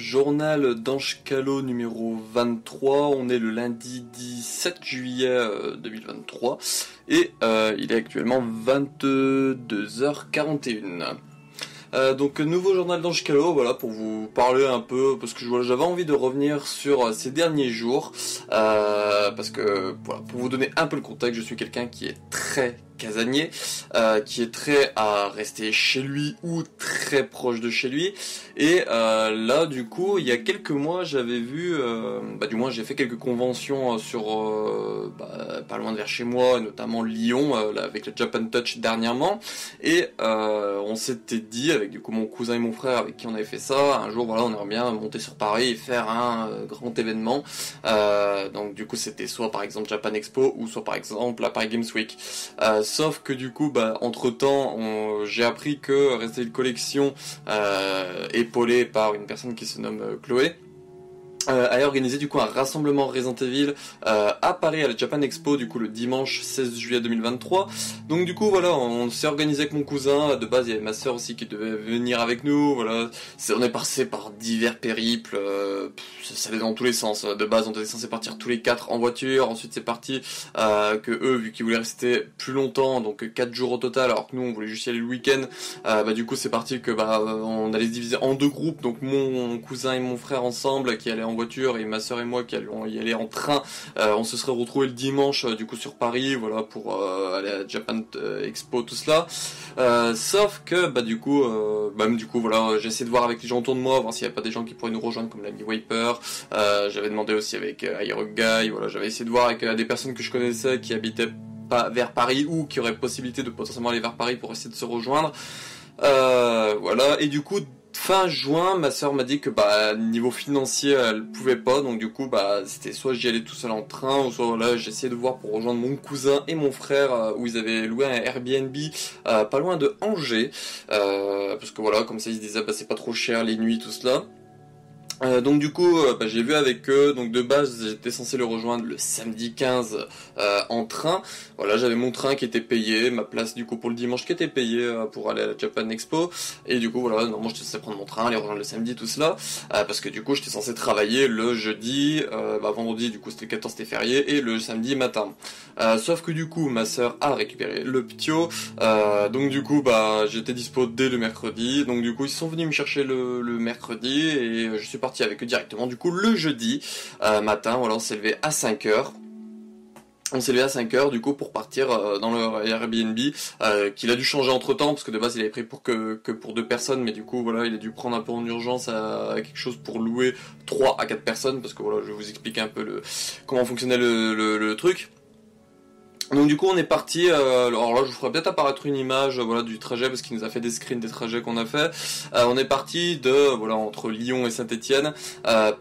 journal d'Ange Callot numéro 23, on est le lundi 17 juillet 2023 et il est actuellement 22h41. Donc nouveau journal d'Ange Callot, voilà, pour vous parler un peu, parce que j'avais envie de revenir sur ces derniers jours, parce que voilà, pour vous donner un peu le contexte, je suis quelqu'un qui est très casanier, qui est très à rester chez lui ou très proche de chez lui, et là du coup il y a quelques mois j'avais vu, du moins j'ai fait quelques conventions sur pas loin de vers chez moi, notamment Lyon, là, avec le Japan Touch dernièrement, et on s'était dit avec du coup mon cousin et mon frère avec qui on avait fait ça, un jour voilà on aimerait bien monter sur Paris et faire un grand événement, donc du coup c'était soit par exemple Japan Expo ou soit par exemple la Paris Games Week. Sauf que du coup, entre temps, j'ai appris que Resident Evil Collection, épaulé par une personne qui se nomme Chloé, a organisé du coup un rassemblement Resident Evil à Paris à la Japan Expo, du coup le dimanche 16 juillet 2023. Donc du coup voilà, on s'est organisé avec mon cousin, de base il y avait ma soeur aussi qui devait venir avec nous, voilà, on est passé par divers périples, ça allait dans tous les sens. De base on était censé partir tous les 4 en voiture, ensuite c'est parti que eux, vu qu'ils voulaient rester plus longtemps, donc 4 jours au total, alors que nous on voulait juste y aller le week-end, du coup c'est parti que on allait se diviser en 2 groupes, donc mon cousin et mon frère ensemble qui allaient en voiture et ma soeur et moi qui allions y aller en train. On se serait retrouvés le dimanche du coup sur Paris, voilà, pour aller à Japan Expo, tout cela. Sauf que du coup voilà, j'ai essayé de voir avec les gens autour de moi, voir s'il n'y avait pas des gens qui pourraient nous rejoindre comme l'ami Wiper. J'avais demandé aussi avec Hyrule Guy, voilà, j'avais essayé de voir avec des personnes que je connaissais qui habitaient pas vers Paris ou qui auraient possibilité de potentiellement aller vers Paris pour essayer de se rejoindre. Voilà, et du coup fin juin, ma soeur m'a dit que niveau financier elle pouvait pas, donc du coup c'était soit j'y allais tout seul en train, ou soit voilà, j'essayais de voir pour rejoindre mon cousin et mon frère où ils avaient loué un Airbnb pas loin de Angers, parce que voilà, comme ça ils se disaient c'est pas trop cher les nuits, tout cela. Donc du coup j'ai vu avec eux, donc de base j'étais censé le rejoindre le samedi 15 en train, voilà, j'avais mon train qui était payé, ma place du coup pour le dimanche qui était payée pour aller à la Japan Expo, et du coup voilà, normalement j'étais censé prendre mon train, aller rejoindre le samedi, tout cela, parce que du coup j'étais censé travailler le jeudi, vendredi du coup c'était le 14, c'était férié, et le samedi matin. Sauf que du coup ma soeur a récupéré le ptio, donc du coup j'étais dispo dès le mercredi, donc du coup ils sont venus me chercher le mercredi, et je suis parti avec eux directement. Du coup le jeudi matin, voilà, on s'est levé à 5h. On s'est levé à 5h du coup pour partir dans le Airbnb, qu'il a dû changer entre temps parce que de base il avait pris pour que pour 2 personnes, mais du coup voilà il a dû prendre un peu en urgence à quelque chose pour louer 3 à 4 personnes, parce que voilà je vais vous expliquer un peu comment fonctionnait le truc. Donc du coup on est parti, alors là je vous ferai peut-être apparaître une image voilà, du trajet, parce qu'il nous a fait des screens des trajets qu'on a fait. On est parti entre Lyon et Saint-Étienne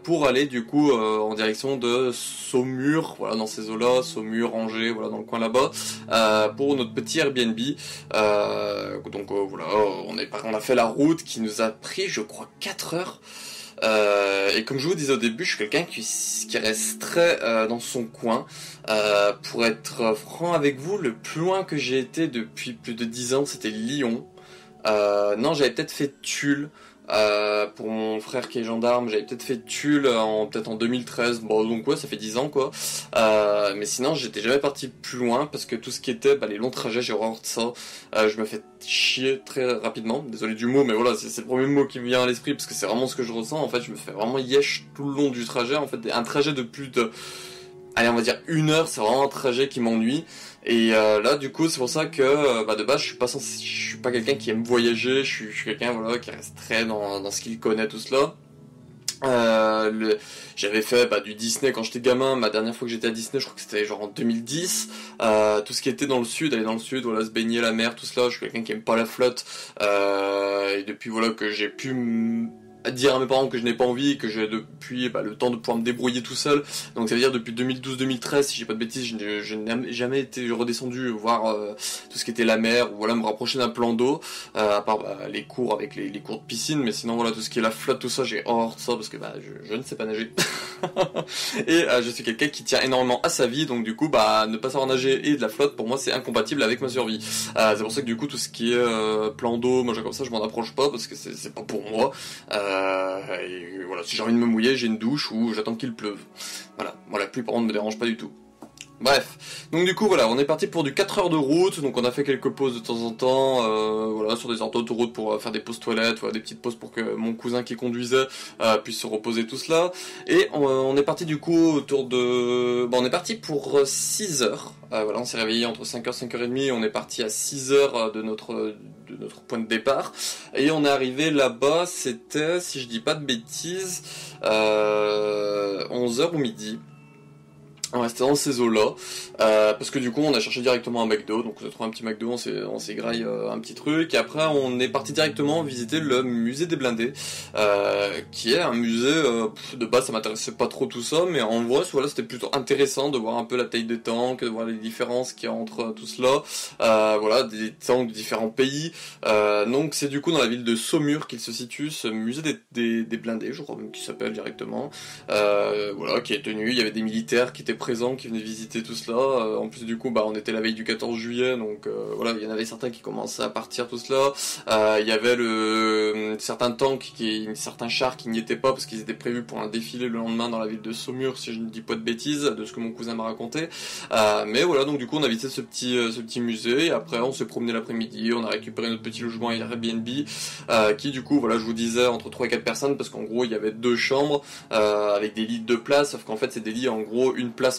pour aller du coup en direction de Saumur, voilà, dans ces eaux-là, Saumur, Angers, voilà, dans le coin là-bas, pour notre petit Airbnb. Voilà, on a fait la route qui nous a pris je crois 4 heures. Et comme je vous disais au début, je suis quelqu'un qui reste très dans son coin. Pour être franc avec vous, le plus loin que j'ai été depuis plus de 10 ans, c'était Lyon. Non, j'avais peut-être fait Tulle. Pour mon frère qui est gendarme, j'avais peut-être fait Tulle peut-être en 2013, donc ouais, ça fait 10 ans quoi. Mais sinon j'étais jamais parti plus loin, parce que tout ce qui était les longs trajets, j'ai horreur de ça. Je me fais chier très rapidement, désolé du mot, mais voilà, c'est le premier mot qui me vient à l'esprit, parce que c'est vraiment ce que je ressens. En fait je me fais vraiment yesh tout le long du trajet. En fait un trajet de plus de, allez, on va dire 1 heure, c'est vraiment un trajet qui m'ennuie. Et là du coup c'est pour ça que de base je suis pas quelqu'un qui aime voyager, je suis quelqu'un voilà qui reste très dans ce qu'il connaît, tout cela. J'avais fait du Disney quand j'étais gamin. Ma dernière fois que j'étais à Disney, je crois que c'était genre en 2010. Tout ce qui était dans le sud, aller dans le sud, voilà, se baigner, la mer, tout cela. Je suis quelqu'un qui aime pas la flotte, et depuis voilà que j'ai pu dire à mes parents que je n'ai pas envie, que j'ai depuis le temps de pouvoir me débrouiller tout seul. Donc ça veut dire depuis 2012-2013, si j'ai pas de bêtises, je n'ai jamais été redescendu voir tout ce qui était la mer, ou voilà, me rapprocher d'un plan d'eau, à part les cours avec les cours de piscine, mais sinon voilà, tout ce qui est la flotte, tout ça, j'ai horreur de ça, parce que je ne sais pas nager. Et je suis quelqu'un qui tient énormément à sa vie, donc du coup ne pas savoir nager et de la flotte, pour moi c'est incompatible avec ma survie. C'est pour ça que du coup tout ce qui est plan d'eau, moi comme ça je m'en approche pas, parce que c'est pas pour moi. Et voilà, si j'ai envie de me mouiller, j'ai une douche ou j'attends qu'il pleuve. Voilà, moi la pluie par contre ne me dérange pas du tout. Bref, donc du coup voilà, on est parti pour du 4 heures de route, donc on a fait quelques pauses de temps en temps, voilà, sur des heures d'autoroute pour faire des pauses toilettes, voilà, des petites pauses pour que mon cousin qui conduisait puisse se reposer tout cela, et on est parti du coup autour de... Bon, on est parti pour 6 heures, voilà, on s'est réveillé entre 5h, 5h30, on est parti à 6 heures de notre point de départ, et on est arrivé là-bas, c'était, si je dis pas de bêtises, 11 heures ou midi. Ouais, c'était dans ces eaux-là, parce que du coup on a cherché directement un McDo, donc on a trouvé un petit McDo, on s'est graillé un petit truc, et après on est parti directement visiter le musée des blindés, qui est un musée, de base ça m'intéressait pas trop tout ça, mais en vrai voilà, c'était plutôt intéressant de voir un peu la taille des tanks, de voir les différences qu'il y a entre tout cela, voilà, des tanks de différents pays, donc c'est du coup dans la ville de Saumur qu'il se situe, ce musée des blindés, je crois même qu'il s'appelle directement, voilà, qui est tenu, il y avait des militaires qui étaient présents, qui venaient visiter tout cela. En plus du coup on était la veille du 14 juillet, donc voilà, il y en avait certains qui commençaient à partir tout cela. Il y avait certains tanks, certains chars qui n'y étaient pas parce qu'ils étaient prévus pour un défilé le lendemain dans la ville de Saumur, si je ne dis pas de bêtises, de ce que mon cousin m'a raconté. Mais voilà, donc du coup on a visité ce petit musée, et après on s'est promené l'après-midi, on a récupéré notre petit logement Airbnb, qui du coup voilà, je vous disais entre 3 et 4 personnes, parce qu'en gros il y avait 2 chambres avec des lits de place, sauf qu'en fait c'est des lits en gros une place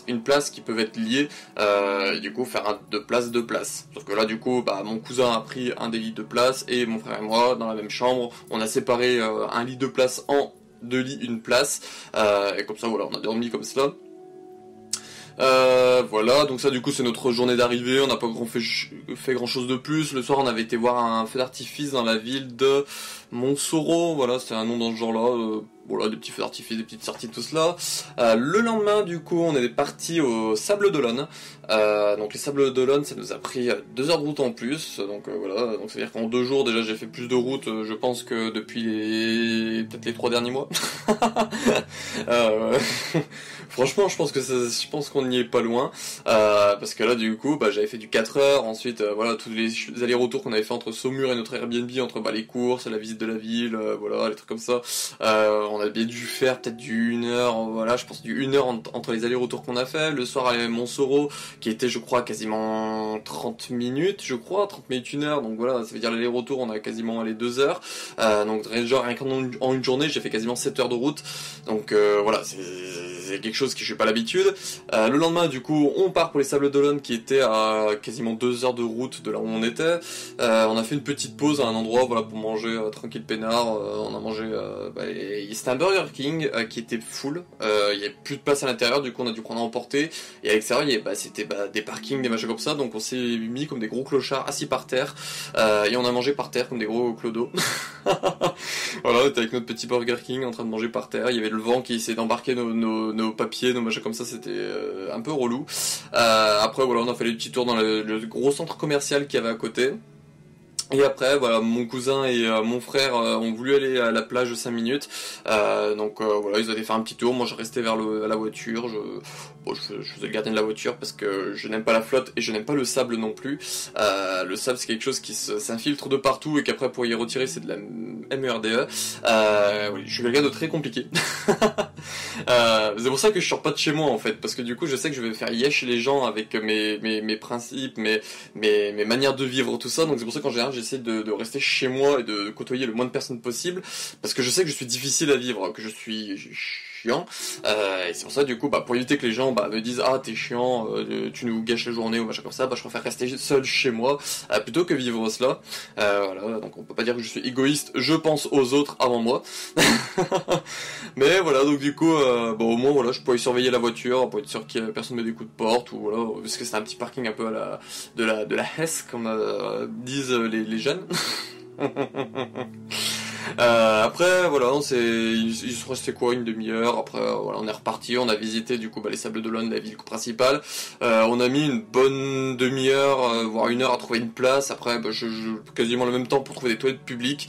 qui peuvent être liés, et du coup faire deux places. Sauf que là du coup mon cousin a pris un des lits de place, et mon frère et moi dans la même chambre, on a séparé un lit de place en 2 lits, une place, et comme ça voilà, on a dormi comme cela. Voilà, donc ça du coup c'est notre journée d'arrivée, on n'a pas fait grand chose de plus. Le soir on avait été voir un feu d'artifice dans la ville de Montsoro, voilà, c'est un nom dans ce genre là, voilà, des petits feux d'artifice, des petites sorties, tout cela. Le lendemain du coup on est parti au Sables d'Olonne, donc les Sables d'Olonne ça nous a pris 2 heures de route en plus, donc voilà, donc c'est à dire qu'en 2 jours déjà j'ai fait plus de route, je pense que depuis peut-être les 3 derniers mois. Franchement je pense qu'on n'y est pas loin, parce que là du coup j'avais fait du 4 heures, ensuite voilà, tous les allers-retours qu'on avait fait entre Saumur et notre Airbnb, entre les courses, la visite de la ville, voilà, les trucs comme ça, on a bien dû faire peut-être du 1 heure, voilà, je pense du 1 heure entre les allers-retours qu'on a fait. Le soir à Montsoro, qui était je crois quasiment 30 minutes, je crois, 30 minutes, 1 heure, donc voilà, ça veut dire l'aller-retour on a quasiment les 2 heures, donc genre rien qu'en une journée j'ai fait quasiment 7 heures de route, donc voilà, c'est quelque chose qui je n'ai pas l'habitude. Le lendemain du coup on part pour les Sables d'Olonne, qui était à quasiment 2 heures de route de là où on était. On a fait une petite pause à un endroit, voilà, pour manger tranquille peinard, on a mangé, c'était un Burger King qui était full, il n'y avait plus de place à l'intérieur, du coup on a dû prendre à emporter, et à l'extérieur c'était des parkings, des machins comme ça, donc on s'est mis comme des gros clochards assis par terre, et on a mangé par terre comme des gros clodos. Voilà, on était avec notre petit Burger King en train de manger par terre, il y avait le vent qui essayait d'embarquer nos papiers, nos machins comme ça, c'était un peu relou. Après voilà, on a fait les petits tours dans le gros centre commercial qu'il y avait à côté. Et après, voilà, mon cousin et mon frère ont voulu aller à la plage de 5 minutes. Donc voilà, ils allaient faire un petit tour. Moi, je restais vers la voiture. Je faisais le gardien de la voiture parce que je n'aime pas la flotte et je n'aime pas le sable non plus. Le sable, c'est quelque chose qui s'infiltre de partout et qu'après, pour y retirer, c'est de la MERDE. Oui, je suis quelqu'un de très compliqué. C'est pour ça que je sors pas de chez moi, en fait. Parce que du coup, je sais que je vais faire yesh les gens avec mes principes, mes manières de vivre, tout ça. Donc c'est pour ça qu'en général, j'essaie de rester chez moi et de côtoyer le moins de personnes possible, parce que je sais que je suis difficile à vivre, que je suis chiant, et c'est pour ça du coup pour éviter que les gens me disent ah t'es chiant, tu nous gâches la journée ou machin comme ça, je préfère rester seul chez moi plutôt que vivre cela. Voilà, donc on peut pas dire que je suis égoïste, je pense aux autres avant moi. Mais voilà, donc du coup au moins voilà, je pourrais surveiller la voiture pour être sûr que personne me met des coups de porte, ou voilà, parce que c'est un petit parking un peu à de la Hesse, comme disent les jeunes. Après voilà, il se restait quoi, une demi-heure. Après voilà, on est reparti, on a visité du coup les Sables d'Olonne, la ville principale. On a mis une bonne demi-heure, voire 1 heure à trouver une place. Après quasiment le même temps pour trouver des toilettes publiques,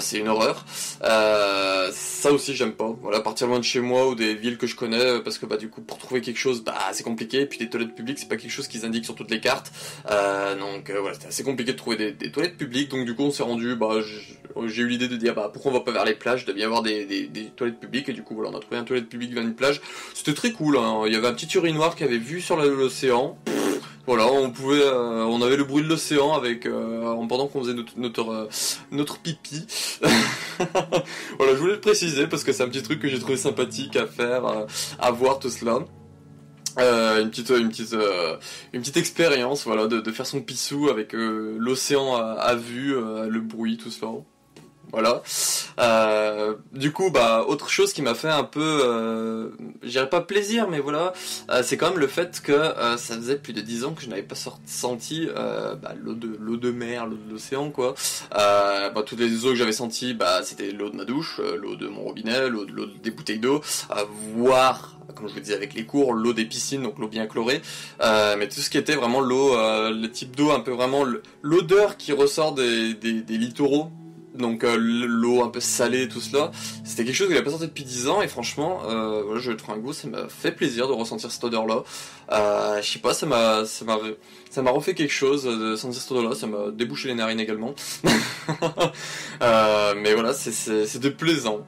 c'est une horreur. Ça aussi j'aime pas, voilà, partir loin de chez moi ou des villes que je connais, parce que du coup pour trouver quelque chose c'est compliqué, et puis des toilettes publiques c'est pas quelque chose qu'ils indiquent sur toutes les cartes, donc voilà, c'était assez compliqué de trouver des toilettes publiques. Donc du coup on s'est rendu j'ai eu l'idée de dire bah pourquoi on va pas vers les plages, il doit bien y avoir des toilettes publiques, et du coup voilà, on a trouvé une toilette publique vers une plage. C'était très cool, hein. Il y avait un petit urinoir qui avait vue sur l'océan. Voilà, on avait le bruit de l'océan avec pendant qu'on faisait notre pipi. Voilà, je voulais le préciser parce que c'est un petit truc que j'ai trouvé sympathique à faire, à voir tout cela. Une petite expérience, voilà, de faire son pissou avec l'océan à vue, le bruit, tout cela. Voilà. Du coup, bah, autre chose qui m'a fait un peu, je dirais pas plaisir, mais voilà, c'est quand même le fait que ça faisait plus de 10 ans que je n'avais pas senti bah, l'eau de mer, l'eau de l'océan, quoi. Bah, toutes les eaux que j'avais senties, bah, c'était l'eau de ma douche, l'eau de mon robinet, l'eau des bouteilles d'eau, voire, comme je vous disais avec les cours, l'eau des piscines, donc l'eau bien chlorée, mais tout ce qui était vraiment l'eau, le type d'eau un peu vraiment, l'odeur qui ressort des littoraux. Donc l'eau un peu salée, tout cela, c'était quelque chose que j'avais pas senti depuis 10 ans, et franchement, voilà, je trouve un goût, ça m'a fait plaisir de ressentir cette odeur-là. Je sais pas, ça m'a refait quelque chose de sentir cette odeur-là, ça m'a débouché les narines également. Mais voilà, c'était plaisant.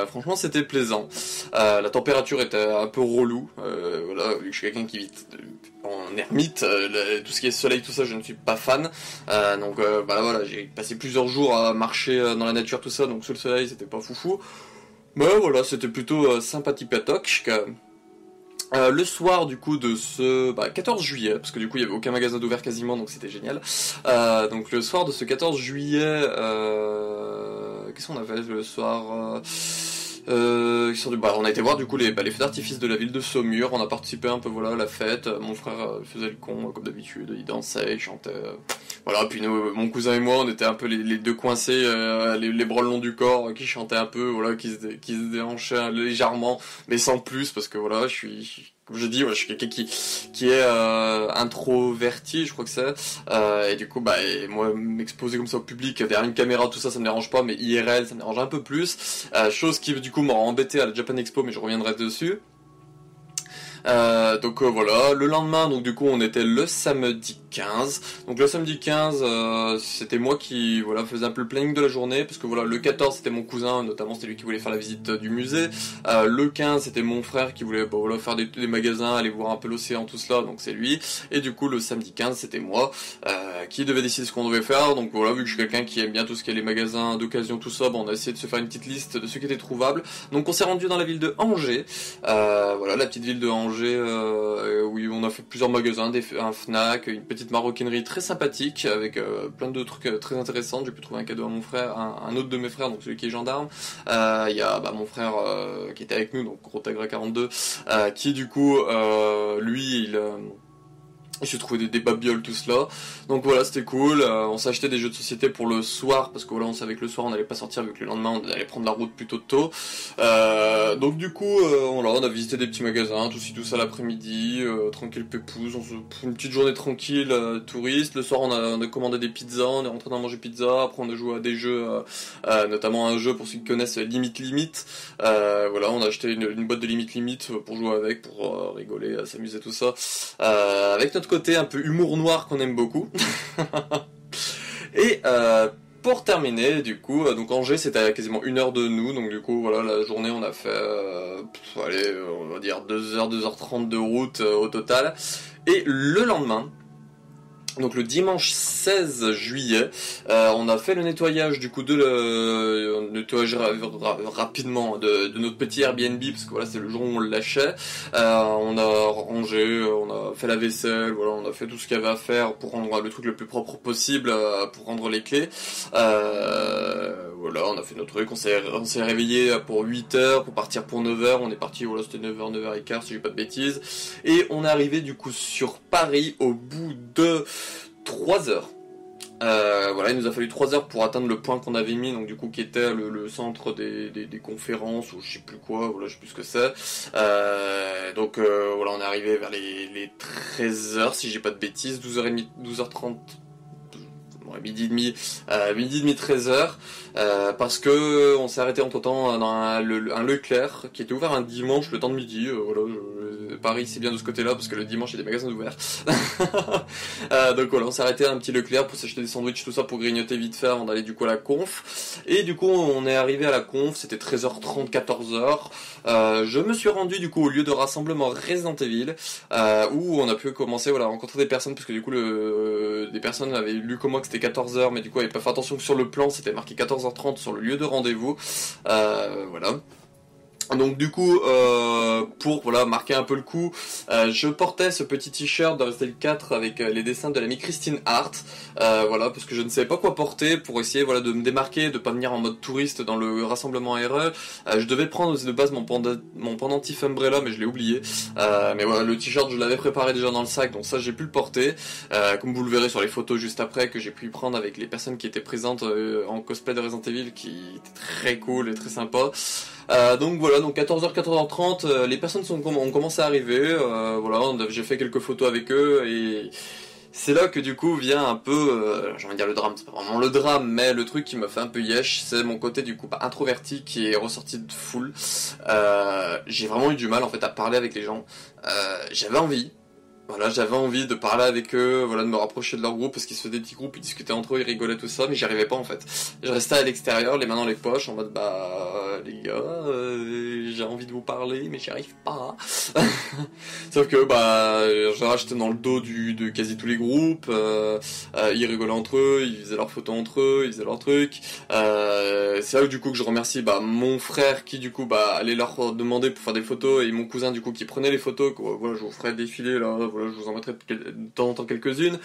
Franchement, c'était plaisant. La température était un peu relou. Voilà, vu que je suis quelqu'un qui vit en ermite, tout ce qui est soleil, tout ça, je ne suis pas fan. Donc bah, voilà, j'ai passé plusieurs jours à marcher dans la nature, tout ça, donc sous le soleil, c'était pas foufou. Mais voilà, c'était plutôt sympathipatoc. Le soir du coup de ce 14 juillet, parce que du coup il y avait aucun magasin d'ouvert quasiment, donc c'était génial. Donc le soir de ce 14 juillet, qu'est-ce qu'on a fait le soir on a été voir du coup les feux d'artifice de la ville de Saumur, on a participé un peu voilà à la fête, mon frère faisait le con comme d'habitude, il dansait, il chantait, voilà, puis nous, mon cousin et moi on était un peu les deux coincés, les bras le long du corps, qui chantaient un peu, voilà, qui se déhanchaient légèrement, mais sans plus, parce que voilà, comme je dis, ouais, je suis quelqu'un qui est introverti, je crois que c'est, et du coup, et moi, m'exposer comme ça au public, derrière une caméra, tout ça, ça me dérange pas, mais IRL, ça me dérange un peu plus, chose qui, du coup, m'aura embêté à la Japan Expo, mais je reviendrai dessus. Donc voilà, le lendemain, donc du coup on était le samedi 15. Donc le samedi 15, c'était moi qui voilà faisais un peu le planning de la journée, parce que voilà, le 14 c'était mon cousin, notamment c'était lui qui voulait faire la visite du musée. Le 15 c'était mon frère qui voulait voilà, faire des magasins, aller voir un peu l'océan, tout cela, donc c'est lui. Et du coup le samedi 15 c'était moi qui devait décider ce qu'on devait faire. Donc voilà, vu que je suis quelqu'un qui aime bien tout ce qui est les magasins d'occasion, tout ça, on a essayé de se faire une petite liste de ceux qui étaient trouvables. Donc on s'est rendu dans la ville de Angers, voilà, la petite ville de Angers, où on a fait plusieurs magasins, un Fnac, une petite maroquinerie très sympathique avec plein de trucs très intéressants. J'ai pu trouver un cadeau à mon frère, un autre de mes frères, donc celui qui est gendarme. Il y a mon frère qui était avec nous, donc Rotagra 42, qui du coup lui il s'est trouvé des babioles, tout cela. Donc voilà, c'était cool. On s'est acheté des jeux de société pour le soir, parce que voilà, on savait que le soir on n'allait pas sortir, vu que le lendemain on allait prendre la route plutôt tôt. Donc du coup, voilà, on a visité des petits magasins, tout ça l'après-midi, tranquille pépouze, une petite journée tranquille, touriste. Le soir on a commandé des pizzas, on est rentré dans manger pizza, après on a joué à des jeux, notamment un jeu pour ceux qui connaissent Limite. Voilà, on a acheté une boîte de Limite pour jouer avec, pour rigoler, s'amuser, tout ça. Avec notre côté un peu humour noir qu'on aime beaucoup. Et pour terminer, du coup, donc Angers c'était à quasiment 1 heure de nous, donc du coup voilà, la journée on a fait, allez, on va dire 2h30 de route au total. Et le lendemain, donc le dimanche 16 juillet, on a fait le nettoyage du coup nettoyage rapidement de notre petit Airbnb, parce que voilà, c'est le jour où on le lâchait. On a rangé, on a fait la vaisselle, voilà, on a fait tout ce qu'il y avait à faire pour rendre le truc le plus propre possible, pour rendre les clés. Voilà, on a fait notre truc, on s'est réveillé pour 8h, pour partir pour 9h, on est parti, voilà, c'était 9h, 9h15 si j'ai pas de bêtises, et on est arrivé du coup sur Paris au bout de 3 heures. Voilà, il nous a fallu 3 heures pour atteindre le point qu'on avait mis, donc du coup qui était le centre des conférences, ou je sais plus quoi, voilà, je sais plus ce que c'est. Donc voilà, on est arrivé vers les 13 heures si j'ai pas de bêtises, 12h30, 12h30, midi et demi, 13h, parce que on s'est arrêté entre temps dans un Leclerc qui était ouvert un dimanche le temps de midi, voilà, Paris c'est bien de ce côté-là parce que le dimanche il y a des magasins ouverts. Donc voilà, on s'est arrêté à un petit Leclerc pour s'acheter des sandwichs, tout ça pour grignoter vite fait avant d'aller du coup à la conf. Et du coup on est arrivé à la conf, c'était 13h30, 14h. Je me suis rendu du coup au lieu de rassemblement Resident Evil, où on a pu commencer voilà, à rencontrer des personnes, parce que du coup des personnes avaient lu comme moi que c'était 14h, mais du coup avaient pas fait attention que sur le plan c'était marqué 14h30 sur le lieu de rendez-vous. Voilà. Donc du coup, pour voilà marquer un peu le coup, je portais ce petit t-shirt de Resident Evil 4 avec les dessins de l'amie Christine Hart, voilà, parce que je ne savais pas quoi porter pour essayer voilà de me démarquer, de pas venir en mode touriste dans le rassemblement RE. Je devais prendre aussi de base mon pendentif Umbrella, mais je l'ai oublié. Mais voilà, le t-shirt je l'avais préparé déjà dans le sac, donc ça j'ai pu le porter. Comme vous le verrez sur les photos juste après que j'ai pu prendre avec les personnes qui étaient présentes en cosplay de Resident Evil, qui était très cool et très sympa. Donc voilà, donc 14h, 14h30, les personnes ont commencé à arriver, voilà, j'ai fait quelques photos avec eux, et c'est là que du coup vient un peu, j'ai envie de dire le drame, c'est pas vraiment le drame, mais le truc qui me fait un peu yesh, c'est mon côté du coup introverti qui est ressorti de full. J'ai vraiment eu du mal en fait à parler avec les gens, j'avais envie. Voilà, j'avais envie de parler avec eux, voilà, de me rapprocher de leur groupe, parce qu'ils se faisaient des petits groupes, ils discutaient entre eux, ils rigolaient, tout ça, mais j'y arrivais pas en fait. Je restais à l'extérieur, les mains dans les poches, en mode les gars, j'ai envie de vous parler, mais j'y arrive pas. Sauf que genre, j'étais dans le dos de quasi tous les groupes, ils rigolaient entre eux, ils faisaient leurs photos entre eux, ils faisaient leurs trucs. C'est là du coup que je remercie mon frère qui du coup allait leur demander pour faire des photos, et mon cousin du coup qui prenait les photos, voilà, je vous ferai défiler là, voilà, je vous en mettrai de temps en temps quelques-unes.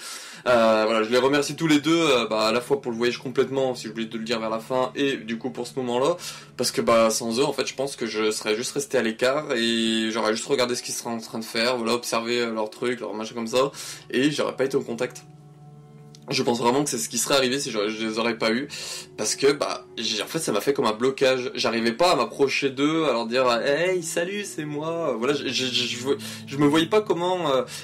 Voilà, je les remercie tous les deux, à la fois pour le voyage complètement, si j'oublie de le dire vers la fin, et du coup pour ce moment-là, parce que sans eux, en fait, je pense que je serais juste resté à l'écart, et j'aurais juste regardé ce qu'ils seraient en train de faire, voilà, observer leurs trucs, leurs machins comme ça, et j'aurais pas été au contact. Je pense vraiment que c'est ce qui serait arrivé si je les aurais pas eu, parce que en fait ça m'a fait comme un blocage. J'arrivais pas à m'approcher d'eux, à leur dire hey salut c'est moi. Voilà, je me voyais pas comment.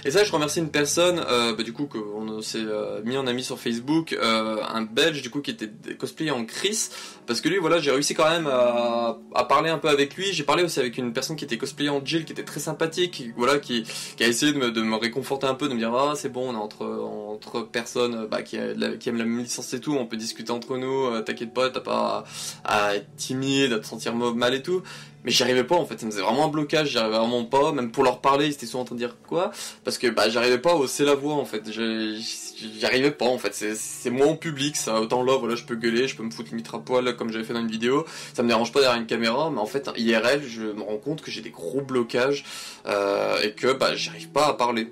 Et ça je remercie une personne, du coup qu'on s'est mis en ami sur Facebook, un Belge du coup qui était cosplayé en Chris, parce que lui voilà j'ai réussi quand même à parler un peu avec lui. J'ai parlé aussi avec une personne qui était cosplayée en Jill, qui était très sympathique, voilà qui a essayé de me réconforter un peu, de me dire c'est bon on est entre personnes. Qui aime la même licence et tout, on peut discuter entre nous, t'inquiète pas, t'as pas à être timide, à te sentir mal et tout. Mais j'y arrivais pas en fait, ça me faisait vraiment un blocage, j'y arrivais vraiment pas, même pour leur parler, ils étaient souvent en train de dire quoi, parce que j'arrivais pas à hausser la voix en fait, j'y arrivais pas en fait, c'est moi en public, ça, autant là voilà je peux gueuler, je peux me foutre limite à poil comme j'avais fait dans une vidéo, ça me dérange pas derrière une caméra, mais en fait IRL je me rends compte que j'ai des gros blocages, et que j'arrive pas à parler.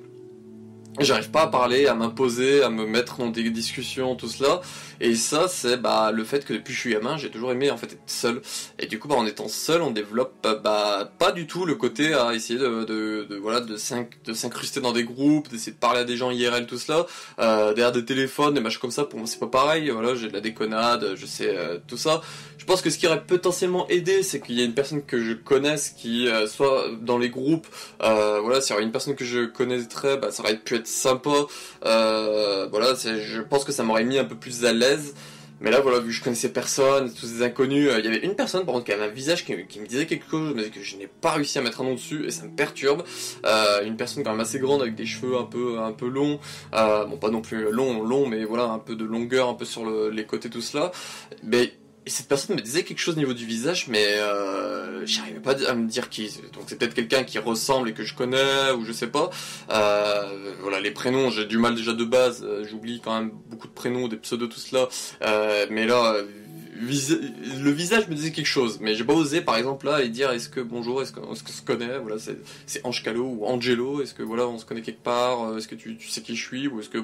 J'arrive pas à parler, à m'imposer, à me mettre dans des discussions, tout cela. Et ça, c'est le fait que depuis que je suis gamin, j'ai toujours aimé en fait être seul. Et du coup, en étant seul, on développe pas du tout le côté à essayer de s'incruster dans des groupes, d'essayer de parler à des gens IRL, tout cela. Derrière des téléphones, des machins comme ça, pour moi c'est pas pareil. Voilà, j'ai de la déconnade, je sais tout ça. Je pense que ce qui aurait potentiellement aidé, c'est qu'il y a une personne que je connaisse qui soit dans les groupes. Voilà, s'il y avait une personne que je connaîtrais, ça aurait pu être sympa. Voilà, je pense que ça m'aurait mis un peu plus à l'aise. Mais là, voilà, vu que je connaissais personne, tous ces inconnus, il y avait une personne par contre qui avait un visage qui me disait quelque chose, mais que je n'ai pas réussi à mettre un nom dessus, et ça me perturbe. Une personne quand même assez grande avec des cheveux un peu longs, bon pas non plus long, mais voilà, un peu de longueur, un peu sur les côtés, tout cela. Mais et cette personne me disait quelque chose au niveau du visage, mais j'arrivais pas à me dire qui. Donc c'est peut-être quelqu'un qui ressemble et que je connais, ou je sais pas. Voilà, les prénoms, j'ai du mal déjà de base, j'oublie quand même beaucoup de prénoms, des pseudos, tout cela. Mais là, le visage me disait quelque chose, mais j'ai pas osé par exemple là et dire est-ce que bonjour, est-ce qu'on se connaît, voilà, c'est Ange Calo ou Angelo, est-ce que voilà on se connaît quelque part, est-ce que tu sais qui je suis, ou est-ce que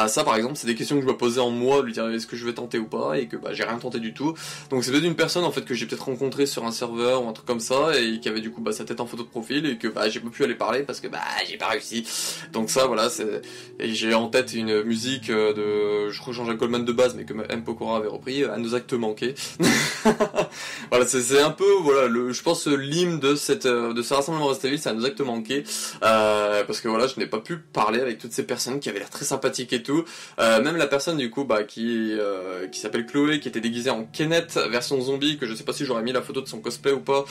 ça par exemple c'est des questions que je dois poser en moi, lui dire est-ce que je vais tenter ou pas, et que j'ai rien tenté du tout. Donc c'est peut-être une personne en fait que j'ai peut-être rencontré sur un serveur ou un truc comme ça, et qui avait du coup sa tête en photo de profil, et que j'ai pas pu aller parler parce que j'ai pas réussi. Donc ça voilà, et j'ai en tête une musique de je crois Jean-Jacques Goldman de base, mais que M. Pokora avait repris, Un de nos actes manqué. Voilà, c'est un peu, voilà, je pense l'hymne de ce rassemblement Restéville, ça nous a manqué, parce que voilà, je n'ai pas pu parler avec toutes ces personnes qui avaient l'air très sympathiques et tout, même la personne du coup, qui s'appelle Chloé, qui était déguisée en Kenneth version zombie, que je sais pas si j'aurais mis la photo de son cosplay ou pas,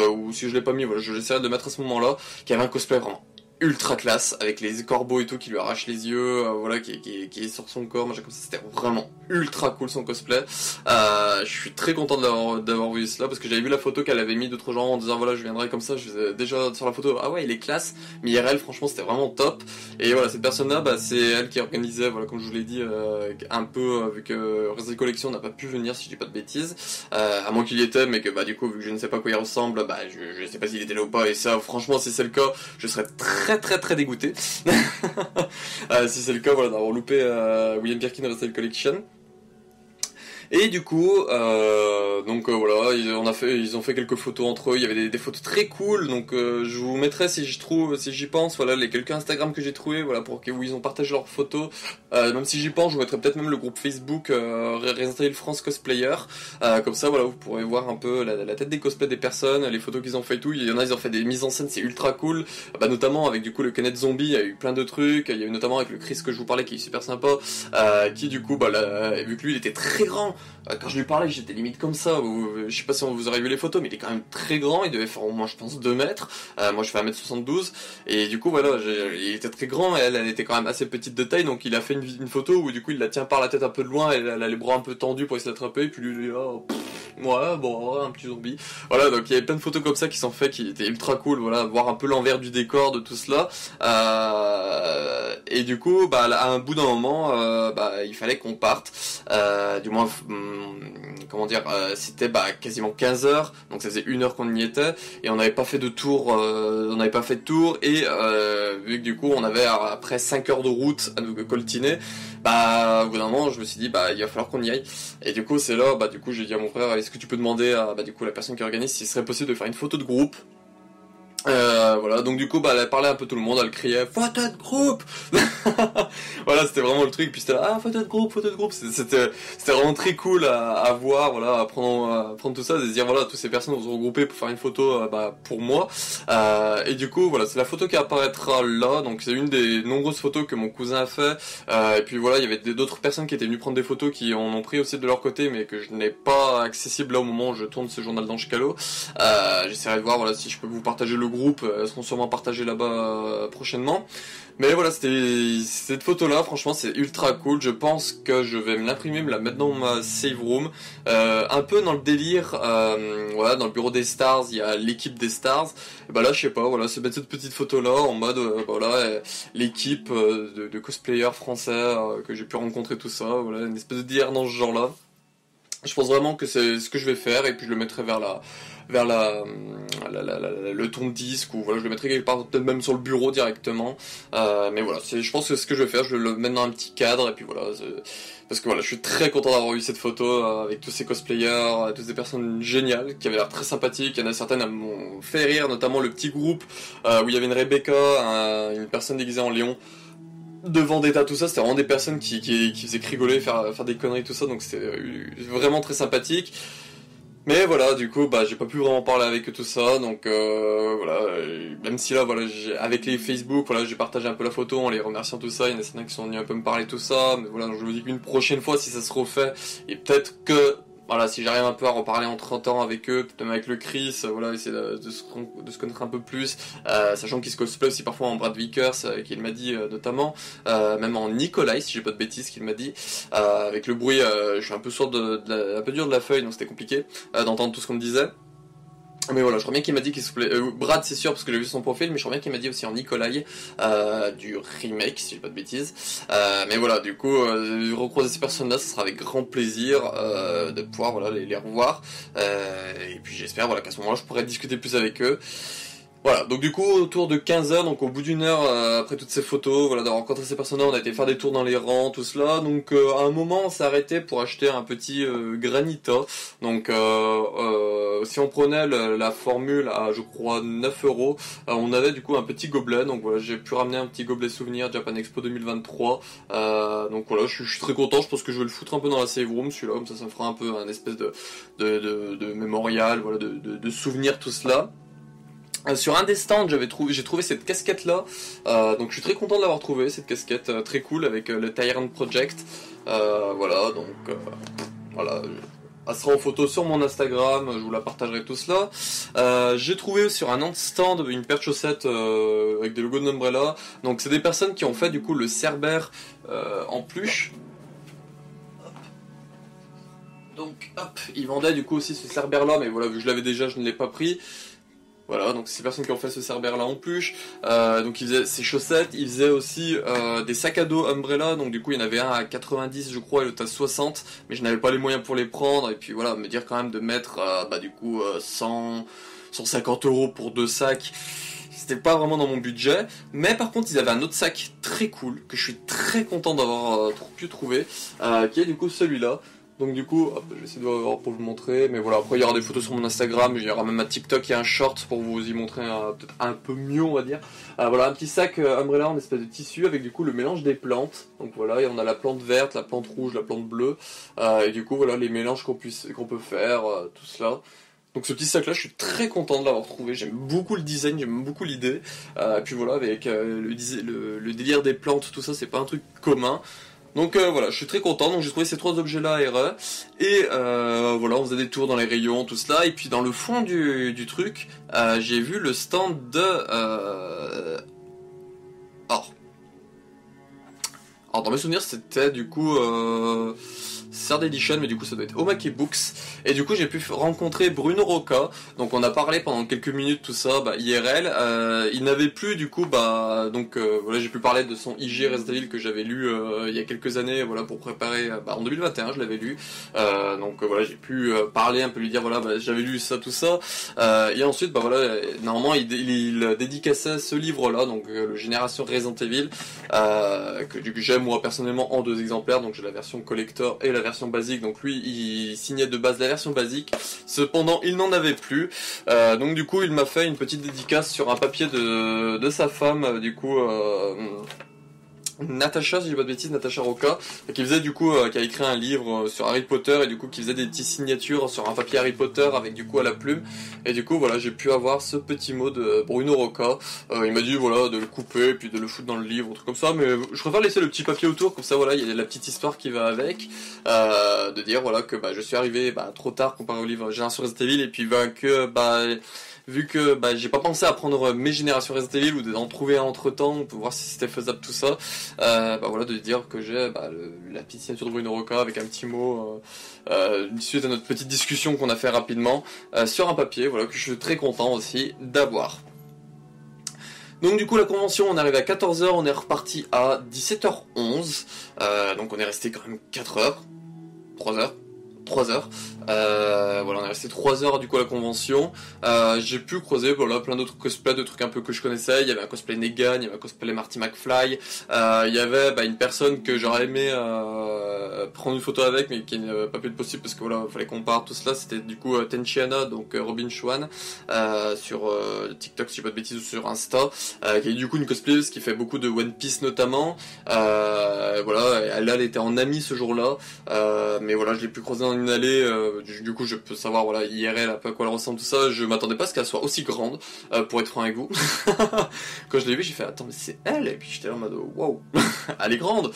ou si je l'ai pas mis, voilà, je l'essaierai de mettre à ce moment-là, qui avait un cosplay vraiment ultra classe, avec les corbeaux et tout qui lui arrachent les yeux, voilà, qui est sur son corps, machin comme ça, c'était vraiment ultra cool son cosplay. Je suis très content d'avoir vu cela, parce que j'avais vu la photo qu'elle avait mis d'autres gens en disant voilà, je viendrai comme ça, je faisais déjà sur la photo, ah ouais, il est classe, mais IRL, franchement, c'était vraiment top. Et voilà, cette personne-là, c'est elle qui organisait, voilà, comme je vous l'ai dit, un peu, vu que Resident Collection n'a pas pu venir, si je dis pas de bêtises, à moins qu'il y était, mais que du coup, vu que je ne sais pas quoi il ressemble, je sais pas s'il était là ou pas, et ça, franchement, si c'est le cas, je serais très dégoûté. Si c'est le cas, voilà, d'avoir loupé William Birkin Resident Collection. Et du coup, voilà, ils ont fait quelques photos entre eux. Il y avait des photos très cool. Donc, je vous mettrai si j'y pense, voilà, les quelques Instagram que j'ai trouvé, voilà, où ils ont partagé leurs photos. Même si j'y pense, je vous mettrai peut-être même le groupe Facebook Resident Evil France Cosplayer. Comme ça, voilà, vous pourrez voir un peu la tête des cosplays des personnes, les photos qu'ils ont fait et tout. Il y en a, ils ont fait des mises en scène, c'est ultra cool. Notamment avec du coup le Kenneth Zombie, il y a eu plein de trucs. Il y a eu notamment avec le Chris que je vous parlais, qui est super sympa, qui du coup, vu que lui, il était très grand. Quand je lui parlais, j'étais limite comme ça, je sais pas si vous aurez vu les photos, mais il est quand même très grand, il devait faire au moins, je pense, 2 mètres, moi je fais 1m72, et du coup, voilà, il était très grand, et elle était quand même assez petite de taille, donc il a fait une photo où du coup, il la tient par la tête un peu de loin, elle a les bras un peu tendus pour essayer de l'attraper, et puis lui, il est là, ouais, bon, un petit zombie. Voilà, donc il y avait plein de photos comme ça qui sont faites, qui étaient ultra cool, voilà, voir un peu l'envers du décor de tout cela, et du coup, à un bout d'un moment, il fallait qu'on parte, du moins, comment dire, c'était quasiment 15 heures, donc ça faisait 1 heure qu'on y était, et on n'avait pas fait de tour, et vu que du coup on avait après 5 heures de route à nous coltiner, au bout d'un moment je me suis dit il va falloir qu'on y aille, et du coup c'est là, du coup j'ai dit à mon frère, est-ce que tu peux demander à du coup la personne qui organise s'il serait possible de faire une photo de groupe. Voilà, donc du coup elle a parlé un peu tout le monde, elle criait photo de groupe. Voilà, c'était vraiment le truc, puis c'était là, photo de groupe, c'était vraiment très cool à voir, voilà, à prendre tout ça, et se dire voilà, toutes ces personnes vont se regrouper pour faire une photo pour moi, et du coup voilà, c'est la photo qui apparaîtra là, donc c'est une des nombreuses photos que mon cousin a fait, et puis voilà, il y avait d'autres personnes qui étaient venues prendre des photos, qui en ont pris aussi de leur côté, mais que je n'ai pas accessible là au moment où je tourne ce journal d'Ange Calo. J'essaierai de voir, voilà, si je peux vous partager le groupe, elles seront sûrement partagées là-bas prochainement. Mais voilà, c'était cette photo-là, franchement, c'est ultra cool. Je pense que je vais me l'imprimer, me la mettre dans ma save room. Un peu dans le délire, voilà, dans le bureau des stars, il y a l'équipe des stars. Et là, je sais pas, voilà, se mettre cette petite photo-là en mode, voilà, l'équipe de cosplayers français que j'ai pu rencontrer, tout ça. Voilà, une espèce de délire dans ce genre-là. Je pense vraiment que c'est ce que je vais faire, et puis je le mettrai vers le ton de disque, ou voilà, je le mettrai quelque part, peut-être même sur le bureau directement, mais voilà, je pense que c'est ce que je vais faire, je vais le mettre dans un petit cadre, et puis voilà, parce que voilà, je suis très content d'avoir eu cette photo avec tous ces cosplayers, toutes ces personnes géniales, qui avaient l'air très sympathiques. Il y en a certaines qui m'ont fait rire, notamment le petit groupe, où il y avait une Rebecca, une personne déguisée en Léon, de Vendetta, tout ça, c'était vraiment des personnes qui faisaient rigoler, faire des conneries, tout ça, donc c'était vraiment très sympathique. Mais voilà, du coup, j'ai pas pu vraiment parler avec eux, tout ça, donc voilà, même si là, voilà, avec les Facebook, voilà, j'ai partagé un peu la photo en les remerciant, tout ça. Il y en a certains qui sont venus un peu me parler, tout ça, mais voilà, je me dis qu'une prochaine fois, si ça se refait, et peut-être que, voilà, si j'arrive un peu à reparler en 30 ans avec eux, peut-être avec le Chris, voilà, essayer de se connaître un peu plus, sachant qu'il se cosplay aussi parfois en Brad Vickers, qu'il m'a dit notamment, même en Nikolai, si j'ai pas de bêtises, qu'il m'a dit, avec le bruit, je suis un peu sourd un peu dur de la feuille, donc c'était compliqué d'entendre tout ce qu'on me disait. Mais voilà, je crois bien qu'il m'a dit qu'il se plaît. Brad, c'est sûr, parce que j'ai vu son profil, mais je crois bien qu'il m'a dit aussi en Nikolai, du remake, si j'ai pas de bêtises. Mais voilà, du coup, recroiser ces personnes-là, ça sera avec grand plaisir de pouvoir, voilà, les revoir. Et puis j'espère, voilà, qu'à ce moment-là, je pourrai discuter plus avec eux. Voilà, donc du coup, autour de 15 heures, donc au bout d'une heure, après toutes ces photos, voilà, d'avoir rencontré ces personnes-là, on a été faire des tours dans les rangs, tout cela. Donc à un moment, on s'est arrêté pour acheter un petit granita. Donc si on prenait la formule à, je crois, 9 euros, on avait du coup un petit gobelet. Donc voilà, j'ai pu ramener un petit gobelet souvenir Japan Expo 2023. Donc voilà, je suis très content, je pense que je vais le foutre un peu dans la save room, celui-là, comme ça me fera un peu un espèce de mémorial, voilà, de souvenir, tout cela. Sur un des stands, j'ai trouvé cette casquette là, donc je suis très content de l'avoir trouvé, cette casquette très cool avec le Tyrant Project. Voilà, donc voilà, elle sera en photo sur mon Instagram, je vous la partagerai tout cela. J'ai trouvé sur un autre stand une paire de chaussettes avec des logos de Umbrella. Donc c'est des personnes qui ont fait du coup le Cerbère en pluche. Donc hop, ils vendaient du coup aussi ce Cerbère là, mais voilà, vu que je l'avais déjà, je ne l'ai pas pris. Voilà, donc c'est ces personnes qui ont fait ce Cerbère là en pluche. Donc ils faisaient ces chaussettes, ils faisaient aussi des sacs à dos Umbrella. Donc du coup il y en avait un à 90 je crois et l'autre à 60, mais je n'avais pas les moyens pour les prendre. Et puis voilà, me dire quand même de mettre du coup 150 euros pour 2 sacs, c'était pas vraiment dans mon budget. Mais par contre ils avaient un autre sac très cool que je suis très content d'avoir pu trouver, qui est du coup celui-là. Donc du coup, hop, je vais essayer de voir pour vous montrer, mais voilà, après il y aura des photos sur mon Instagram, il y aura même un TikTok et un short pour vous y montrer peut-être un peu mieux, on va dire. Voilà, un petit sac Umbrella en espèce de tissu avec du coup le mélange des plantes. Donc voilà, et on a la plante verte, la plante rouge, la plante bleue, et du coup voilà les mélanges qu'on peut faire, tout cela. Donc ce petit sac là, je suis très content de l'avoir trouvé, j'aime beaucoup le design, j'aime beaucoup l'idée. Et puis voilà, avec le délire des plantes, tout ça, c'est pas un truc commun. Donc voilà, je suis très content, donc j'ai trouvé ces 3 objets là RE, et voilà, on faisait des tours dans les rayons, tout cela, et puis dans le fond du truc, j'ai vu le stand de... Alors dans mes souvenirs c'était du coup... Third Edition, mais du coup ça doit être Omake Books, et du coup j'ai pu rencontrer Bruno Rocca. Donc on a parlé pendant quelques minutes, tout ça, IRL. Il n'avait plus du coup, voilà, j'ai pu parler de son IG Resident Evil que j'avais lu il y a quelques années, voilà, pour préparer, en 2021 je l'avais lu. Donc voilà, j'ai pu parler un peu, lui dire voilà, j'avais lu ça, tout ça, et ensuite voilà, normalement il dédicaçait ce livre là, donc le Génération Resident Evil, que j'aime moi personnellement en 2 exemplaires, donc j'ai la version collector et la version basique. Donc lui il signait de base la version basique, cependant il n'en avait plus, donc du coup il m'a fait une petite dédicace sur un papier de sa femme, du coup Natacha, si j'ai pas de bêtises, Natacha Rocca, qui faisait du coup, qui a écrit un livre sur Harry Potter, et du coup qui faisait des petites signatures sur un papier Harry Potter avec du coup à la plume, et du coup voilà, j'ai pu avoir ce petit mot de Bruno Rocca. Il m'a dit voilà de le couper puis de le foutre dans le livre, un truc comme ça, mais je préfère laisser le petit papier autour, comme ça voilà, il y a la petite histoire qui va avec, de dire voilà que je suis arrivé trop tard comparé au livre Génération Resident Evil, et puis vu que j'ai pas pensé à prendre mes générations Resident Evil ou d'en trouver un entre temps pour voir si c'était faisable tout ça, voilà, de dire que j'ai la petite signature de Bruno Rocca avec un petit mot suite à notre petite discussion qu'on a fait rapidement sur un papier, voilà, que je suis très content aussi d'avoir. Donc du coup la convention, on est arrivé à 14 h, on est reparti à 17 h 11, donc on est resté quand même 4 heures, 3 heures. Voilà, on est resté 3 heures du coup à la convention. J'ai pu croiser plein d'autres cosplays, de trucs un peu que je connaissais. Il y avait un cosplay Negan, il y avait un cosplay Marty McFly, il y avait une personne que j'aurais aimé prendre une photo avec, mais qui n'a pas pu être possible parce que voilà, il fallait qu'on parte tout cela. C'était du coup Tenchiana, donc Robin Schwan, sur TikTok si je dis pas de bêtises, ou sur Insta, qui est du coup une cosplayeuse qui fait beaucoup de One Piece notamment. Voilà, elle était en amie ce jour-là, mais voilà, je l'ai pu croiser dans une allée, du coup je peux savoir voilà IRL un peu à quoi elle ressemble, tout ça. Je m'attendais pas à ce qu'elle soit aussi grande, pour être franc avec vous. Quand je l'ai vue, j'ai fait attends, mais c'est elle, et puis j'étais là en mode waouh, elle est grande.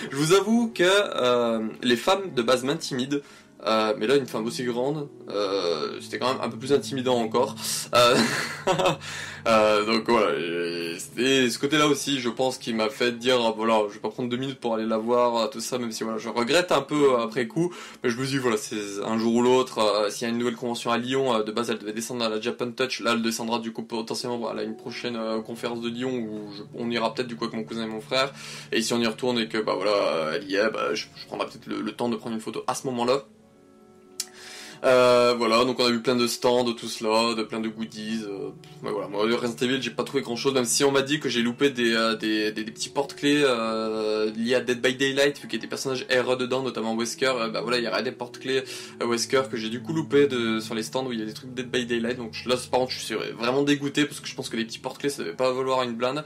Je vous avoue que les femmes de base m'intimident, mais là une femme aussi grande, c'était quand même un peu plus intimidant encore. Donc voilà, et ce côté là aussi je pense qu'il m'a fait dire voilà, je vais pas prendre 2 minutes pour aller la voir, tout ça, même si voilà je regrette un peu après coup, mais je me dis voilà, c'est un jour ou l'autre, s'il y a une nouvelle convention à Lyon, de base elle devait descendre à la Japan Touch, là elle descendra du coup potentiellement voilà, à une prochaine conférence de Lyon où on ira peut-être du coup avec mon cousin et mon frère, et si on y retourne et que voilà elle y est, je prendrai peut-être le temps de prendre une photo à ce moment là. Voilà, donc on a vu plein de stands, de tout cela, de plein de goodies. Ouais, voilà, moi Resident Evil, j'ai pas trouvé grand chose, même si on m'a dit que j'ai loupé des petits porte-clés liés à Dead by Daylight, vu qu'il y a des personnages RE dedans, notamment Wesker. Bah voilà, il y a des porte-clés Wesker que j'ai du coup loupé sur les stands où il y a des trucs Dead by Daylight. Donc là, par contre, je suis vraiment dégoûté parce que je pense que les petits porte-clés ça devait pas valoir une blinde.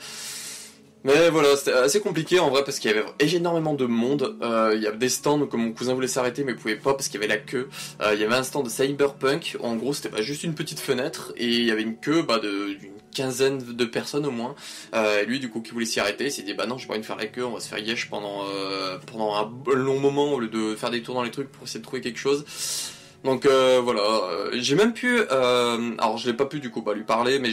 Mais voilà, c'était assez compliqué en vrai parce qu'il y avait énormément de monde. Il y avait des stands que mon cousin voulait s'arrêter mais pouvait pas parce qu'il y avait la queue. Il y avait un stand de Cyberpunk, en gros c'était pas juste une petite fenêtre et il y avait une queue d'une quinzaine de personnes au moins. Lui du coup qui voulait s'y arrêter, il s'est dit bah non j'ai pas envie de faire la queue, on va se faire yesh pendant un long moment au lieu de faire des tours dans les trucs pour essayer de trouver quelque chose. Donc voilà, j'ai même pu, alors je l'ai pas pu du coup lui parler, mais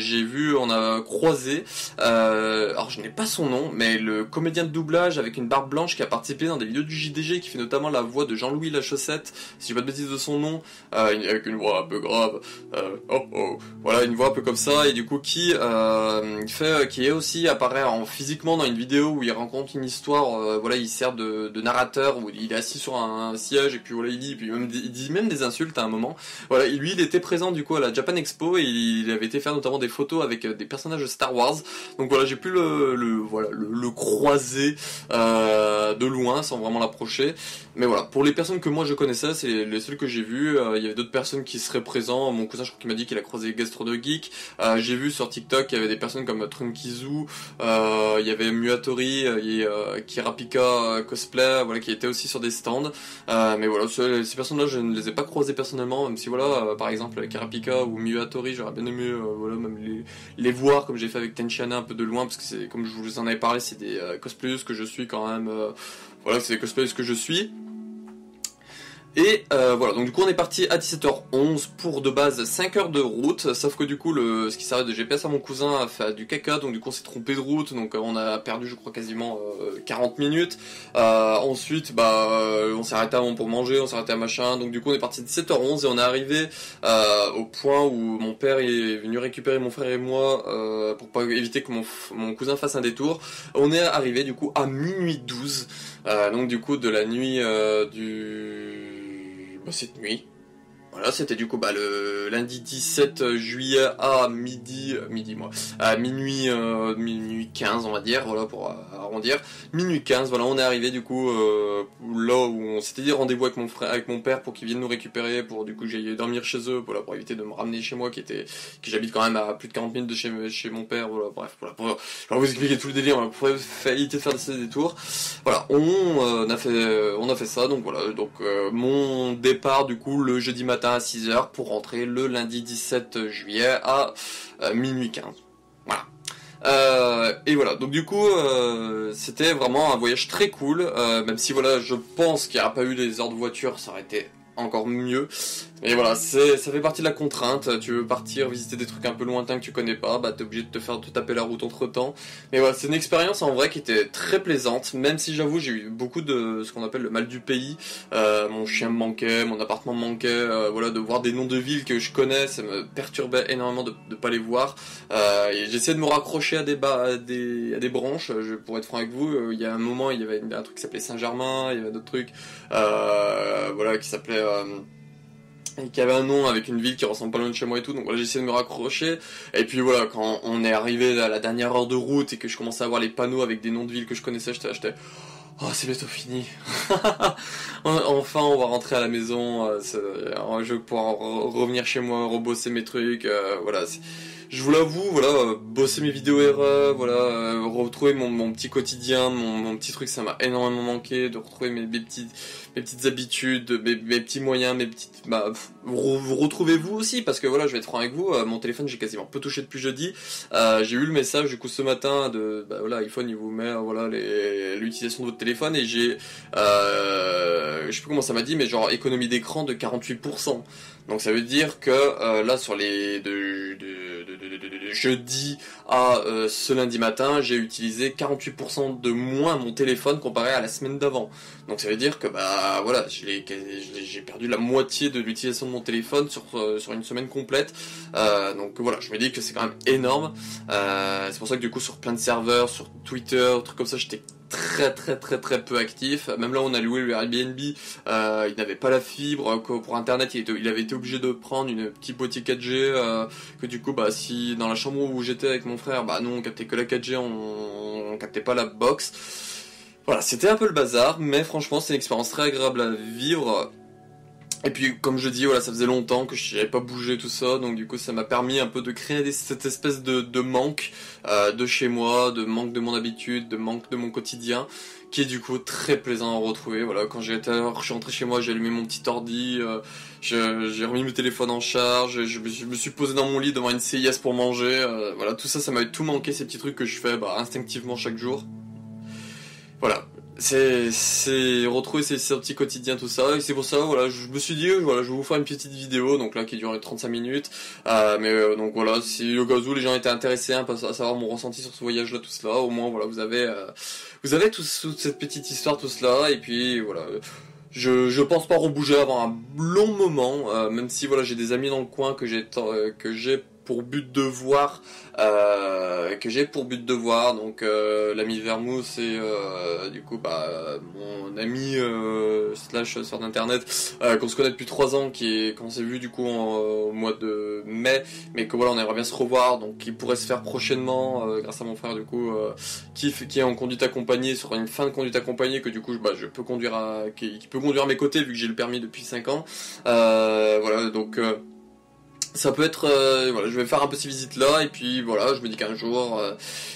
on a croisé, alors je n'ai pas son nom, mais le comédien de doublage avec une barbe blanche qui a participé dans des vidéos du JDG, qui fait notamment la voix de Jean-Louis Lachaussette, si j'ai pas de bêtises de son nom, avec une voix un peu grave, voilà une voix un peu comme ça, et du coup qui est aussi apparaît physiquement dans une vidéo où il raconte une histoire, voilà il sert de narrateur, où il est assis sur un siège, et puis voilà il dit même des insultes à un moment. Voilà, lui il était présent du coup à la Japan Expo et il avait été faire notamment des photos avec des personnages de Star Wars. Donc voilà, j'ai pu le croiser de loin sans vraiment l'approcher. Mais voilà, pour les personnes que moi je connaissais, c'est les seuls que j'ai vus. Il y avait d'autres personnes qui seraient présents. Mon cousin je crois qu'il m'a dit qu'il a croisé Gastro de Geek. J'ai vu sur TikTok qu'il y avait des personnes comme Trunkizu, il y avait Muatori et Kirapika Cosplay, voilà, qui étaient aussi sur des stands. Mais voilà, ces personnes-là je ne les ai pas croisées personnellement, même si voilà, par exemple Kirapika ou Muatori, j'aurais bien aimé voilà, même les voir comme j'ai fait avec Tenchiana un peu de loin, parce que c'est comme je vous en avais parlé, c'est des cosplayers que je suis quand même, voilà, c'est des cosplayers que je suis. Et voilà, donc du coup on est parti à 17h11 pour de base 5 heures de route, sauf que du coup ce qui servait de GPS à mon cousin a fait du caca, donc du coup on s'est trompé de route, donc on a perdu je crois quasiment 40 minutes. Ensuite on s'est arrêté avant pour manger, on s'est arrêté à machin, donc du coup on est parti à 17h11 et on est arrivé au point où mon père est venu récupérer mon frère et moi pour pas éviter que mon cousin fasse un détour. On est arrivé du coup à minuit 12, donc du coup de la nuit cette nuit. Voilà, c'était du coup le lundi 17 juillet à minuit 15 on va dire, voilà pour arrondir, minuit 15, voilà on est arrivé du coup là où on s'était dit rendez-vous avec mon père pour qu'il vienne nous récupérer, pour du coup j'aille dormir chez eux, voilà, pour éviter de me ramener chez moi qui j'habite quand même à plus de 40 minutes de chez mon père, voilà, bref, voilà, pour vous expliquer tout le délire, voilà, pour éviter de faire des détours. Voilà, on a fait ça, donc voilà, donc mon départ du coup le jeudi matin à 6h pour rentrer le lundi 17 juillet à minuit 15. Voilà. Et voilà, donc du coup c'était vraiment un voyage très cool, même si voilà je pense qu'il n'y aurait pas eu des heures de voiture, ça aurait été encore mieux. Mais voilà, ça fait partie de la contrainte. Tu veux partir visiter des trucs un peu lointains que tu connais pas, t'es obligé de te taper la route entre temps. Mais voilà, c'est une expérience en vrai qui était très plaisante, même si j'avoue j'ai eu beaucoup de ce qu'on appelle le mal du pays. Mon chien me manquait, mon appartement me manquait, voilà, de voir des noms de villes que je connais, ça me perturbait énormément de pas les voir. Et j'essayais de me raccrocher à des branches. Pour être franc avec vous, il y a un moment il y avait un truc qui s'appelait Saint-Germain, il y avait d'autres trucs voilà, qui s'appelait et qui avait un nom avec une ville qui ressemble pas loin de chez moi et tout, donc voilà, j'ai essayé de me raccrocher. Et puis voilà, quand on est arrivé à la dernière heure de route et que je commençais à voir les panneaux avec des noms de villes que je connaissais, j'étais oh, c'est bientôt fini. Enfin, on va rentrer à la maison, je vais pouvoir revenir chez moi, rebosser mes trucs, voilà. Je vous l'avoue, voilà, bosser mes vidéos erreurs, voilà, retrouver mon petit quotidien, mon petit truc, ça m'a énormément manqué, de retrouver mes petites habitudes, mes petits moyens, vous retrouvez vous aussi, parce que voilà, je vais être franc avec vous, mon téléphone j'ai quasiment pas touché depuis jeudi. J'ai eu le message du coup ce matin voilà, iPhone il vous met voilà l'utilisation de votre téléphone, et je sais plus comment ça m'a dit, mais genre économie d'écran de 48%. Donc ça veut dire que là sur les de jeudi à ce lundi matin, j'ai utilisé 48% de moins mon téléphone comparé à la semaine d'avant. Donc ça veut dire que voilà, j'ai perdu la moitié de l'utilisation de mon téléphone sur une semaine complète. Donc voilà, je me dis que c'est quand même énorme. C'est pour ça que du coup sur plein de serveurs, sur Twitter, trucs comme ça, j'étais très peu actif. Même là on a loué le Airbnb, il n'avait pas la fibre, pour internet il avait été obligé de prendre une petite boîtier 4G, que du coup bah si dans la chambre où j'étais avec mon frère, bah nous on captait que la 4G, on captait pas la box. Voilà, c'était un peu le bazar, mais franchement c'est une expérience très agréable à vivre. Et puis comme je dis, voilà, ça faisait longtemps que je n'avais pas bougé tout ça, donc du coup ça m'a permis un peu de créer cette espèce de manque de chez moi, de manque de mon habitude, de manque de mon quotidien, qui est du coup très plaisant à retrouver. Voilà, quand je suis rentré chez moi, j'ai allumé mon petit ordi, j'ai remis mon téléphone en charge, je me suis posé dans mon lit devant une CIS pour manger, voilà, tout ça, ça m'avait tout manqué, ces petits trucs que je fais instinctivement chaque jour. Voilà. C'est retrouver ces petits quotidiens, tout ça, et c'est pour ça, voilà, je me suis dit, voilà, je vais vous faire une petite vidéo, donc là, qui dure 35 minutes, donc voilà, si au cas où les gens étaient intéressés à savoir mon ressenti sur ce voyage-là, tout cela, au moins, voilà, vous avez toute cette petite histoire, tout cela, et puis, voilà, je pense pas rebouger avant un long moment, même si, voilà, j'ai des amis dans le coin que j'ai pour but de voir, donc l'ami Vermouth et du coup mon ami slash sur d'internet qu'on se connaît depuis 3 ans, qu'on s'est vu du coup au mois de mai, mais que voilà on aimerait bien se revoir, donc qui pourrait se faire prochainement grâce à mon frère du coup qui est en conduite accompagnée, sur une fin de conduite accompagnée, que du coup je peux conduire qui peut conduire à mes côtés vu que j'ai le permis depuis 5 ans, voilà, donc ça peut être, voilà, je vais faire un peu ces visites là, et puis voilà, je me dis qu'un jour,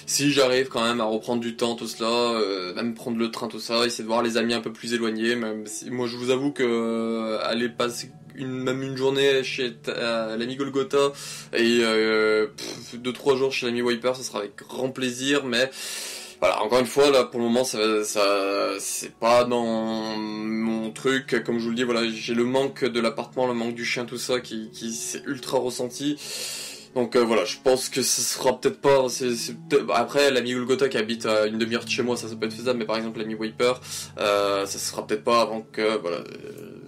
si j'arrive quand même à reprendre du temps, tout cela, même prendre le train, tout ça, essayer de voir les amis un peu plus éloignés, même si moi je vous avoue que aller passer même une journée chez l'ami Golgotha et 2-3 jours chez l'ami Wiper, ça sera avec grand plaisir, mais voilà, encore une fois, là, pour le moment, c'est pas dans mon truc. Comme je vous le dis, voilà, j'ai le manque de l'appartement, le manque du chien, tout ça, qui s'est ultra ressenti. Donc voilà, je pense que ce sera peut-être pas. Après, l'ami Golgotha qui habite à une demi-heure de chez moi, ça peut être faisable. Mais par exemple, l'ami Wiper, ça sera peut-être pas avant que. Voilà,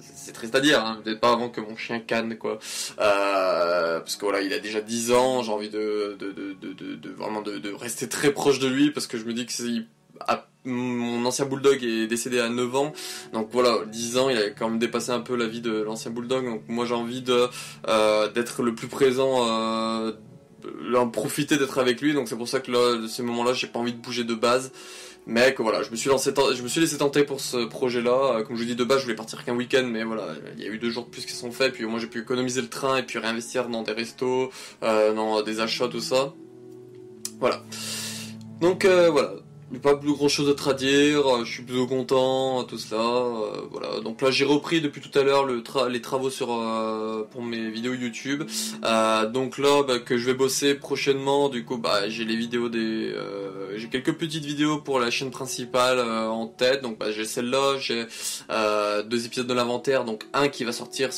c'est triste à dire, hein, peut-être pas avant que mon chien canne, quoi. Parce que voilà, il a déjà 10 ans. J'ai envie vraiment de rester très proche de lui, parce que je me dis que mon ancien bulldog est décédé à 9 ans, donc voilà, 10 ans, il a quand même dépassé un peu la vie de l'ancien bulldog, donc moi j'ai envie d'être le plus présent, en profiter d'être avec lui, donc c'est pour ça que là, à ce moment-là, j'ai pas envie de bouger de base, mais que voilà, je me suis laissé tenter pour ce projet-là, comme je vous dis de base, je voulais partir qu'un week-end, mais voilà, il y a eu 2 jours de plus qui sont faits, puis moi j'ai pu économiser le train et puis réinvestir dans des restos, dans des achats, tout ça, voilà. Donc voilà. Pas plus grand chose d'autre à dire, je suis plutôt content, tout cela, voilà. Donc là j'ai repris depuis tout à l'heure les travaux pour mes vidéos YouTube, donc là que je vais bosser prochainement, du coup j'ai les vidéos j'ai quelques petites vidéos pour la chaîne principale en tête, donc j'ai celle-là, j'ai 2 épisodes de l'inventaire, donc un qui va sortir,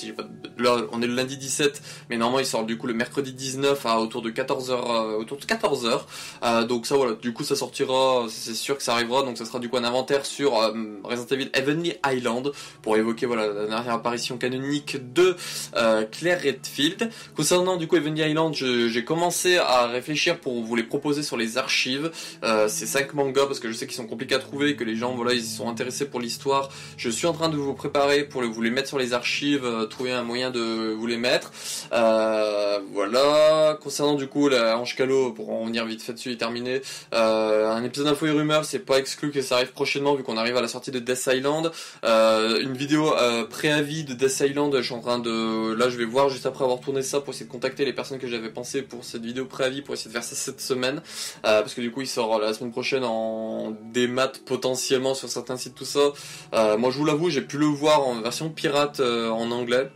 là on est le lundi 17, mais normalement il sort du coup le mercredi 19 à autour de 14h, donc ça voilà, du coup ça sortira, c'est sûr que ça arrivera, donc ça sera du coup un inventaire sur Resident Evil Heavenly Island, pour évoquer voilà la dernière apparition canonique de Claire Redfield. Concernant du coup Heavenly Island, j'ai commencé à réfléchir pour vous les proposer sur les archives, ces 5 mangas, parce que je sais qu'ils sont compliqués à trouver et que les gens voilà ils sont intéressés pour l'histoire. Je suis en train de vous préparer pour vous les mettre sur les archives, trouver un moyen de vous les mettre, voilà. Concernant du coup la Hanche Calo, pour en revenir vite fait dessus et terminer, un épisode d'info et rumeurs, c'est pas exclu que ça arrive prochainement vu qu'on arrive à la sortie de Death Island, une vidéo préavis de Death Island, je suis en train là je vais voir juste après avoir tourné ça pour essayer de contacter les personnes que j'avais pensé pour cette vidéo préavis, pour essayer de faire ça cette semaine, parce que du coup il sort la semaine prochaine en démat potentiellement sur certains sites, tout ça. Moi je vous l'avoue, j'ai pu le voir en version pirate en anglais.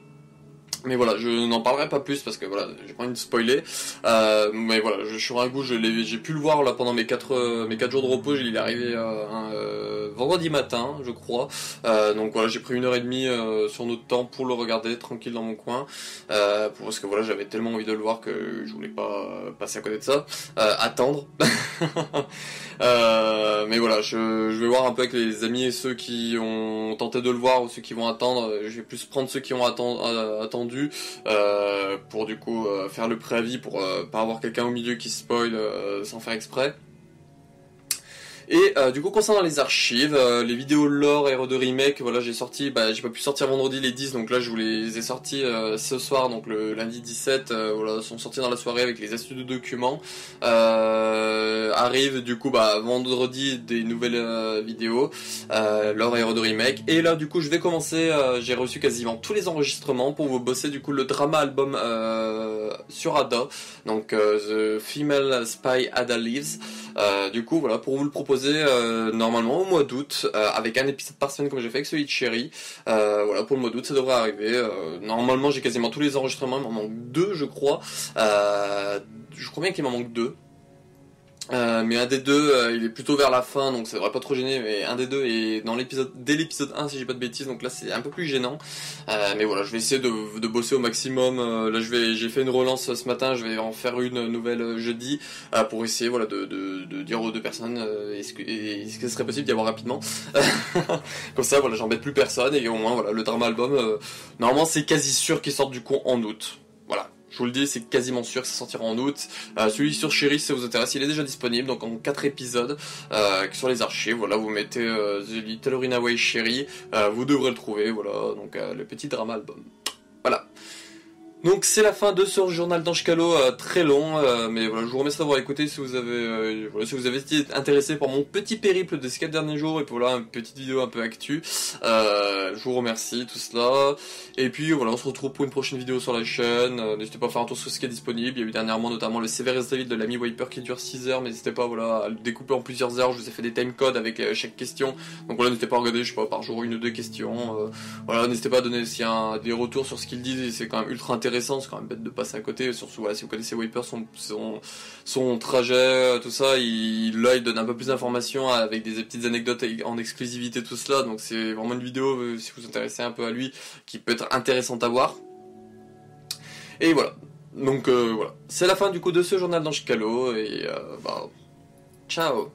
Mais voilà, je n'en parlerai pas plus parce que voilà, j'ai pas envie de spoiler. Mais voilà, je suis sur un goût, j'ai pu le voir là pendant mes 4 jours de repos. Il est arrivé vendredi matin, je crois. Donc voilà, j'ai pris 1h30 sur notre temps pour le regarder tranquille dans mon coin. Parce que voilà, j'avais tellement envie de le voir que je voulais pas passer à côté de ça. Attendre. Mais voilà, je vais voir un peu avec les amis et ceux qui ont tenté de le voir ou ceux qui vont attendre. Je vais plus prendre ceux qui ont attendu pour du coup faire le préavis pour pas avoir quelqu'un au milieu qui spoil sans faire exprès. Et du coup concernant les archives, les vidéos lore et de remake, voilà j'ai sorti, j'ai pas pu sortir vendredi les 10, donc là je vous les ai sortis ce soir, donc le lundi 17, voilà, sont sortis dans la soirée avec les astuces de documents. Arrive du coup vendredi des nouvelles vidéos, lore et de remake. Et là du coup je vais commencer, j'ai reçu quasiment tous les enregistrements pour vous bosser du coup le drama album sur Ada, donc The Female Spy Ada Lives. Du coup voilà, pour vous le proposer normalement au mois d'août, avec un épisode par semaine comme j'ai fait avec celui de Chéri. Voilà, pour le mois d'août ça devrait arriver. Normalement j'ai quasiment tous les enregistrements, il m'en manque 2 je crois. Je crois bien qu'il m'en manque 2. Mais un des deux il est plutôt vers la fin, donc ça devrait pas trop gêner, mais un des deux est dans l'épisode, dès l'épisode 1 si j'ai pas de bêtises, donc là c'est un peu plus gênant. Mais voilà, je vais essayer de bosser au maximum. Là j'ai fait une relance ce matin, je vais en faire une nouvelle jeudi, pour essayer voilà de dire aux deux personnes est-ce que ce serait possible d'y avoir rapidement. Comme ça voilà, j'embête plus personne, et au moins voilà, le drama album normalement c'est quasi sûr qu'il sorte du coup en août. Voilà. Je vous le dis, c'est quasiment sûr que ça sortira en août. Celui sur Chéri, si ça vous intéresse, il est déjà disponible, donc en 4 épisodes, sur les archives. Voilà, vous mettez The Little Runaway Chéri, vous devrez le trouver, voilà, donc le petit drama album. Voilà. Donc c'est la fin de ce journal d'Ange Calo, très long, mais voilà, je vous remercie d'avoir écouté. Si vous avez, voilà, si vous avez été intéressé par mon petit périple de ces 4 derniers jours, et puis voilà, une petite vidéo un peu actu, je vous remercie, tout cela. Et puis voilà, on se retrouve pour une prochaine vidéo sur la chaîne. N'hésitez pas à faire un tour sur ce qui est disponible. Il y a eu dernièrement notamment le Severus David de l'ami Wiper qui dure 6 heures, mais n'hésitez pas voilà, à le découper en plusieurs heures. Je vous ai fait des timecodes avec chaque question, donc voilà, n'hésitez pas à regarder, je sais pas, par jour 1 ou 2 questions. Voilà, n'hésitez pas à donner s'il y a des retours sur ce qu'ils disent, c'est quand même ultra intéressant, c'est quand même bête de passer à côté, surtout voilà, si vous connaissez Wiper, son trajet, tout ça, il donne un peu plus d'informations avec des petites anecdotes en exclusivité, tout cela, donc c'est vraiment une vidéo, si vous vous intéressez un peu à lui, qui peut être intéressante à voir. Et voilà, donc voilà, c'est la fin du coup de ce journal d'Ange Calo, et ciao.